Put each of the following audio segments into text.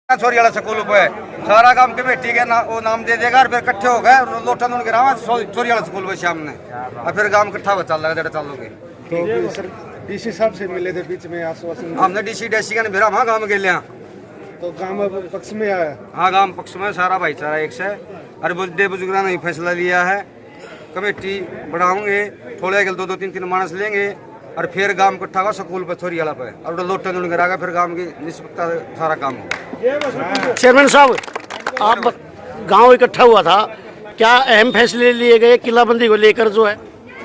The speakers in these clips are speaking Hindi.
छोरी वाला स्कूल पे सारा काम कमेटी के वो नाम दे देगा और फिर इकट्ठे हो गए लोटा नून गिरा छोरी वाला स्कूल पे शाम ने और फिर काम इकट्ठा हो चल रहा चलोगे। तो सर डीसी साहब से मिले थे बीच में आश्वासन हमने डीसी डेसी का फिर हम गाँव के लिया तो गाँव पक्ष में आया। हाँ गाँव पक्ष में सारा भाईचारा एक से और बुढ़े बुजुर्गों ने फैसला लिया है कमेटी बढ़ाओगे थोड़े दो दो तीन तीन मानस लेंगे और फिर गांव इकट्ठा होगा स्कूल पे छोरी वाला पे और लोटे नून गिरागा फिर गांव की निष्पक्षता सारा काम होगा। चेयरमैन साहब, आप गांव इकट्ठा हुआ था, क्या अहम फैसले लिए गए किलाबंदी को लेकर जो है?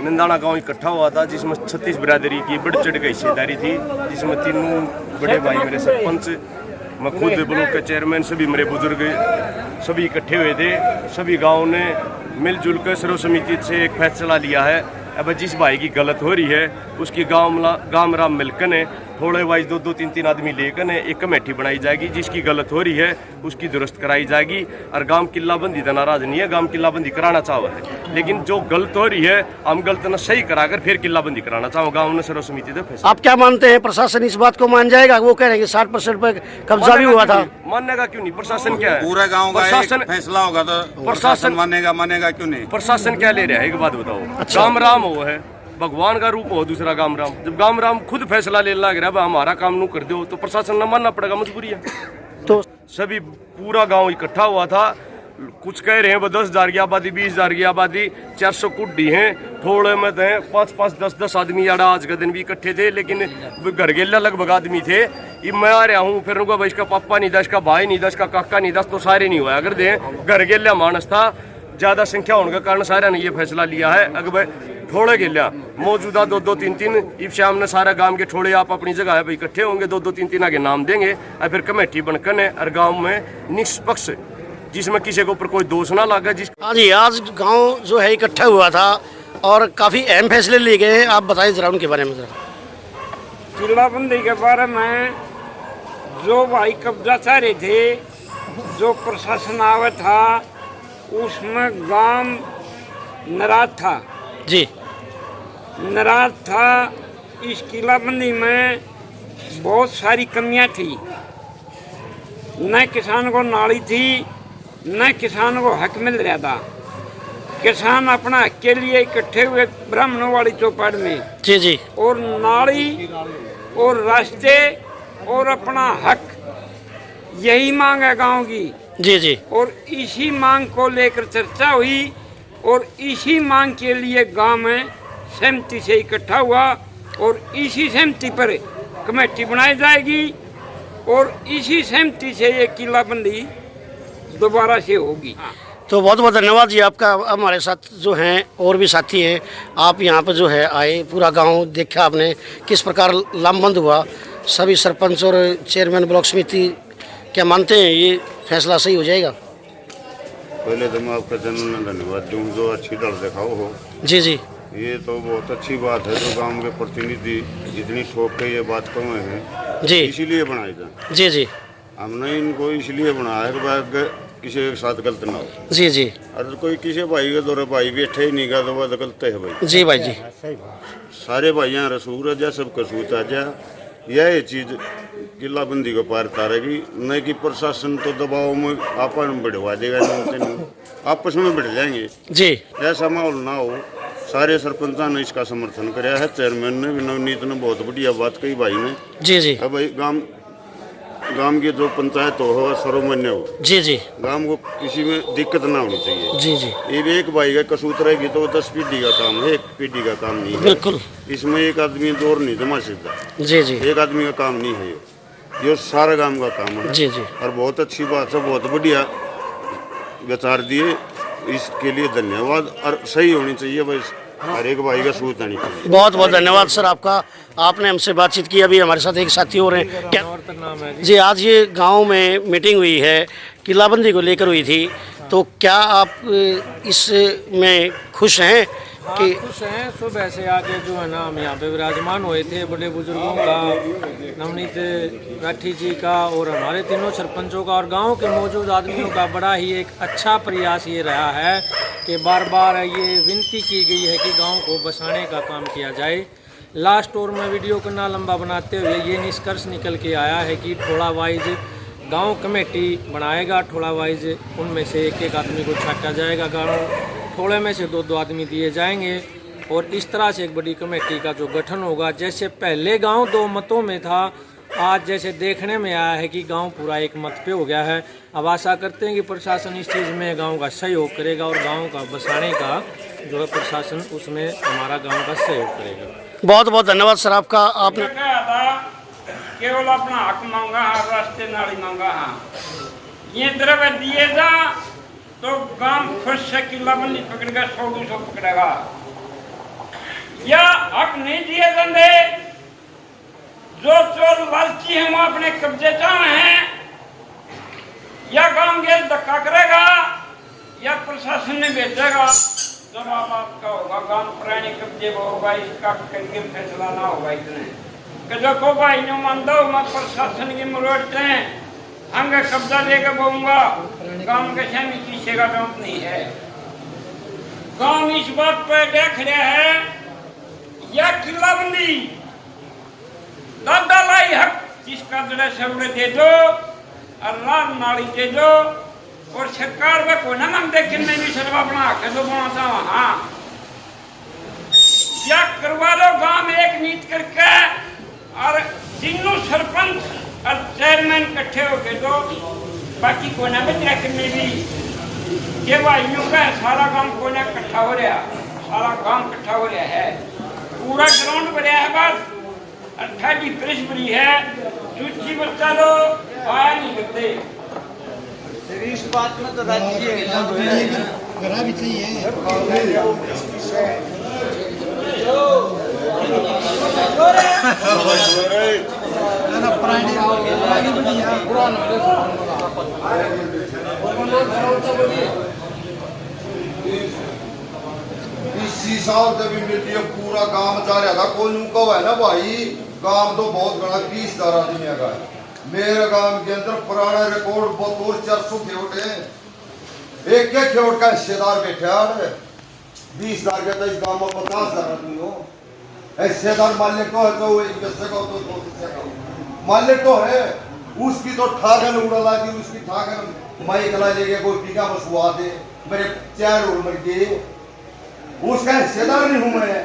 नंदाना गांव इकट्ठा हुआ था जिसमें 36 बिरादरी की बढ़ चढ़ गई हिस्सेदारी थी, जिसमें तीनों बड़े भाई मेरे सरपंच, मैं खुद ब्लॉक के चेयरमैन, सभी मेरे बुजुर्ग सभी इकट्ठे हुए थे। सभी गाँव ने मिलजुल कर सर्व समिति से एक फैसला लिया है। अब जिस भाई की गलत हो रही है उसकी गाँव राम मिलकर ने थोड़े वाइज दो दो तीन तीन आदमी लेकर ने एक कमेटी बनाई जाएगी। जिसकी गलत हो रही है उसकी दुरुस्त कराई जाएगी। और गांव किलाबंदी तो नाराज नहीं है, गांव किलाबंदी कराना चाहो है, लेकिन जो गलत हो रही है हम गलत न सही कराकर फिर किलाबंदी कराना चाहो। गाँव ने सर्व समिति से फैसला। आप क्या मानते हैं प्रशासन इस बात को मान जाएगा? वो कह रहे हैं 60% पर कब्जा भी हुआ था। मानेगा क्यों नहीं? प्रशासन क्या है? पूरा गाँव का प्रशासन फैसला होगा तो प्रशासन मानेगा क्यों नहीं? प्रशासन क्या ले रहा है एक बात बताओ। गाम राम हो है, भगवान का रूप हो दूसरा गाम राम। जब गाम राम खुद फैसला ले लग रहा है हमारा काम नू कर दो तो प्रशासन न मानना पड़ेगा, मजबूरी है। तो सभी पूरा गांव इकट्ठा हुआ था। कुछ कह रहे हैं 10,000 की आबादी, 20,000 की आबादी, 400 कुड्डी हैं, थोड़े में थे 5-5, 10-10 आदमी यार आज के दिन भी इकट्ठे थे, लेकिन घर गेला लगभग आदमी थे। ये मैं आ रहा हूँ फिर उनको भाई इसका पापा नहीं था, इसका भाई नहीं था, इसका काका नहीं था, तो सारे नहीं हुआ। अगर दे घर गेला मानस था, ज्यादा संख्या होने के कारण सारे ने ये फैसला लिया है। अगर भाई थोड़े गेलिया मौजूदा 2-2, 3-3 इब शाम ने सारा गांव के थोड़े आप अपनी जगह है भाई इकट्ठे होंगे, 2-2, 3-3 आगे नाम देंगे और फिर कमेटी बनकर ने और गांव में निष्पक्ष जिसमें किसी के ऊपर कोई दोष ना लगे। हाँ जी, आज गांव जो है इकट्ठा हुआ था और काफ़ी अहम फैसले लिए गए हैं, आप बताएं जरा उनके बारे में। जरा किलाबंदी के बारे में जो भाई कब्जा चाह रहे थे, जो प्रशासन आवे था उसमें गांव नाराज था जी, नाराज था। इस किलाबंदी में बहुत सारी कमियां थी, न किसान को नाली थी, न किसान को हक मिल रहा था। किसान अपना हक के लिए इकट्ठे हुए ब्राह्मणों वाली चौपाट में जी जी, और नाली और रास्ते और अपना हक यही मांग है गांव की जी जी। और इसी मांग को लेकर चर्चा हुई और इसी मांग के लिए गांव में सहमति से इकट्ठा हुआ और इसी सहमति पर कमेटी बनाई जाएगी और इसी सहमति से ये किलाबंदी दोबारा से होगी। तो बहुत बहुत धन्यवाद जी आपका। हमारे साथ जो हैं और भी साथी हैं, आप यहाँ पर जो है आए, पूरा गांव देखा आपने किस प्रकार लामबंद हुआ। सभी सरपंच और चेयरमैन ब्लॉक समिति क्या मानते हैं ये फैसला सही हो जाएगा? पहले तो मैं आपका जन्म धन्यवाद दूँ जो अच्छी डर दिखाओ हो। जी जी, ये तो बहुत अच्छी बात है जो गांव के प्रतिनिधि इतनी ठोक के ये बात कहे हैं जी, इसीलिए बनाई था। जी जी, हमने इनको इसलिए बनाया कि भाई किसी के साथ गलत ना हो। जी जी, अगर कोई किसी भाई के दौरे भाई बैठे ही नहीं गा तो वह गलत है भाई। जी भाई जी, सारे भाइयाँ रसूर है जा सब कसूत आ जा, यह चीज़ किलाबंदी को पार तारेगी। नहीं कि प्रशासन तो दबाव में आपन बढ़वा देगा, आपस में बढ़ जाएंगे जी। ऐसा माहौल ना हो। सारे सरपंचों ने इसका समर्थन कराया है, चेयरमैन ने भी, नवनीत ने बहुत बढ़िया बात कही भाई ने। जी जी, अब भाई गांव की जो पंचायत हो सर्वमान्य हो, जी जी, गांव को किसी में दिक्कत ना होनी चाहिए। जी जी, ये भी एक भाई का कसूत रहेगी तो 10 पीढ़ी का काम है, एक पीढ़ी का काम नहीं है। बिल्कुल, इसमें एक आदमी जोर नहीं जमा सकता, जी जी, एक आदमी का काम नहीं है ये सारा गांव का काम है। जी जी। और बहुत अच्छी बात है, बहुत बढ़िया विचार दिए, इसके लिए धन्यवाद। और सही होनी चाहिए भाई, हर एक भाई का सूत आनी चाहिए। बहुत बहुत धन्यवाद सर आपका, आपने हमसे बातचीत की। अभी हमारे साथ एक साथी और हैं। क्या जी, आज ये गांव में मीटिंग हुई है, किलाबंदी को लेकर हुई थी, तो क्या आप इसमें खुश हैं? कि खुश हैं। सुबह से आके जो है ना हम यहाँ पे विराजमान हुए थे, बड़े बुजुर्गों का, नवनीत राठी जी का और हमारे तीनों सरपंचों का और गांव के मौजूद आदमियों का बड़ा ही एक अच्छा प्रयास ये रहा है कि बार बार ये विनती की गई है कि गांव को बसाने का काम किया जाए। लास्ट ओवर में वीडियो को ना लंबा बनाते हुए ये निष्कर्ष निकल के आया है कि थोड़ा वाइज गांव कमेटी बनाएगा ठोड़ा वाइज, उनमें से एक एक आदमी को छाटा जाएगा। गांव ठोड़े में से 2-2 आदमी दिए जाएंगे और इस तरह से एक बड़ी कमेटी का जो गठन होगा। जैसे पहले गांव 2 मतों में था, आज जैसे देखने में आया है कि गांव पूरा एक मत पे हो गया है। अब आशा करते हैं कि प्रशासन इस चीज़ में गांव का सहयोग करेगा और गांव का बसाने का जो है प्रशासन उसमें हमारा गांव का सहयोग करेगा। बहुत बहुत धन्यवाद सर आपका। आपने केवल अपना हक मांगा है, रास्ते नाली मांगा है। ये द्रव्य दिए जा तो गांव खुश से किला बंदी पकड़ेगा, 100-200 पकड़ेगा। या हक नहीं दिए जाते, जो चोर लालची है वो अपने कब्जे चाह हैं, या गांव गेल धक्का करेगा या प्रशासन ने भेजेगा। जब आपका होगा गांव पुराने कब्जे में होगा, इसका करके फैसला ना होगा। इतने कि देखो भाई नो मान दो, मैं प्रशासन की मुरोड़ते हैं, हंग कब्जा लेकर बोऊंगा, गांव के सामने किसी का डाउट नहीं है। गांव इस बात पर देख रहा है, या किलाबंदी दादा लाई हक जिसका जरा सबड़े दे दो और लाल नाली दे दो, और सरकार में कोई ना मांग दे कि नहीं भी सर्वा बना के तो बनाता हूँ। हाँ, या करवा लो गांव में एक नीत करके, और तीनों सरपंच और चेयरमैन इकट्ठे हो गए तो बाकी कोई ना बचा करने भी ये भाइयों का सारा गांव कोई ना इकट्ठा हो रहा, सारा गांव इकट्ठा हो रहा है, पूरा ग्राउंड भरा है। बस 28 प्रेस बनी है, सूची बच्चा लो आया नहीं लगते। इस बात में तो राज्य भी चाहिए। इसी साल से भी मिलती है, पूरा काम जा रहा था। कोई नुका है ना भाई, काम तो बहुत बड़ा 20,000 आदमी का है। मेरे गांव के अंदर पुराना रिकॉर्ड 400 खेवट है, एक खेवट का हिस्सेदार बैठा है। 20,000 के तो इस गांव में 50,000 आदमी हो। हिस्सेदार मालिक तो है, तो एक पैसे का तो मालिक तो है, उसकी तो ठाकन उड़ा ला दी, उसकी ठाकन माइक ला लेके कोई टीका मसुआ दे, मेरे 4 और मर गए, उसका हिस्सेदार नहीं हूं मैं।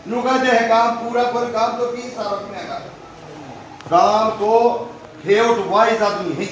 नुका दे है काम पूरा पर काम तो 20,000 आदमी का काम तो खेवट वाइज आदमी है।